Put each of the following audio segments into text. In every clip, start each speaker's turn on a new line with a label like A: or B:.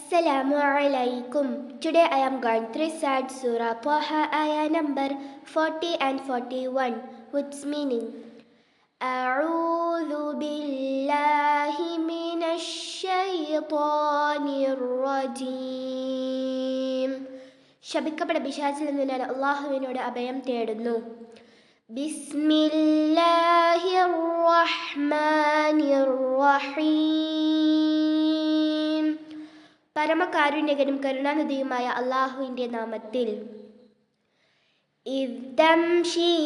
A: Assalamu alaikum. Today I am going to recite Surah Taha ayah number 40 and 41, which meaning أعوذ بالله من الشيطان الرجيم. ശപിക്കപ്പെട്ട പിശാചിൽ നിന്ന് ഞാൻ അല്ലാഹുവിനോട് അഭയം തേടുന്നു. ബിസ്മില്ലാഹിർ റഹ്മാനിർ റഹീം. പരമകാരുണ്യകനും കരുണാനിധിയുമായ അല്ലാഹുവിൻ്റെ നാമത്തിൽ. إذ تمشي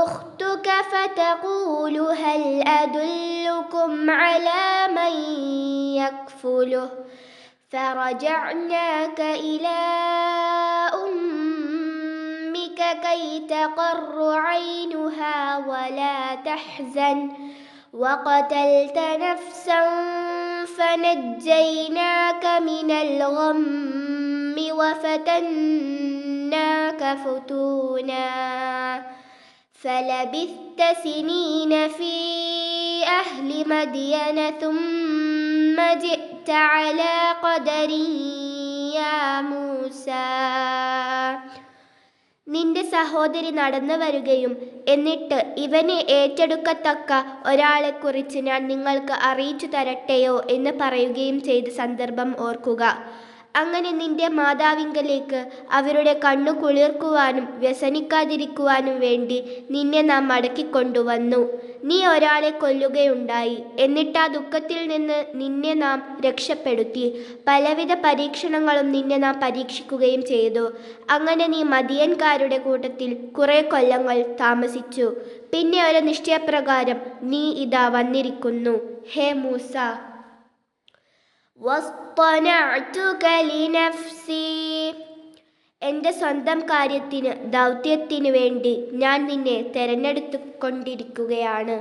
A: أختك فتقول هل أدلكم على من يكفله فرجعناك إلى أمك كي تقر عينها ولا تحزن وقتلت نفسا فنجيناك من الغم وفتناك فتونا فلبثت سنين في أهل مدين ثم جئت على قدر يا موسى. നിന്റെ സഹോദരി നടന്നു വരികയും എന്നിട്ട് ഇവനെ ഏറ്റെടുക്കത്തക്ക ഒരാളെക്കുറിച്ച് ഞാൻ നിങ്ങൾക്ക് അറിയിച്ചു തരട്ടെയോ എന്ന് പറയുകയും ചെയ്ത സന്ദർഭം ഓർക്കുക. അങ്ങനെ നിന്റെ മാതാവിങ്കലേക്ക് അവരുടെ കണ്ണു കുളിർക്കുവാനും വ്യസനിക്കാതിരിക്കുവാനും വേണ്ടി നിന്നെ നാം മടക്കിക്കൊണ്ടുവന്നു. നീ ഒരാളെ കൊല്ലുകയുണ്ടായി. എന്നിട്ട് ആ ദുഃഖത്തിൽ നിന്ന് നിന്നെ നാം രക്ഷപ്പെടുത്തി. പലവിധ പരീക്ഷണങ്ങളും നിന്നെ നാം പരീക്ഷിക്കുകയും ചെയ്തു. അങ്ങനെ നീ മദിയൻകാരുടെ കൂട്ടത്തിൽ കുറെ കൊല്ലങ്ങൾ താമസിച്ചു. പിന്നെ ഒരു നിശ്ചയപ്രകാരം നീ ഇതാ വന്നിരിക്കുന്നു. ഹേ മൂസ, വസ്തനഅ്തുക ലിനഫ്സി, എൻ്റെ സ്വന്തം കാര്യത്തിന് ദൗത്യത്തിനു വേണ്ടി ഞാൻ നിന്നെ തെരഞ്ഞെടുത്തുകൊണ്ടിരിക്കുകയാണ്.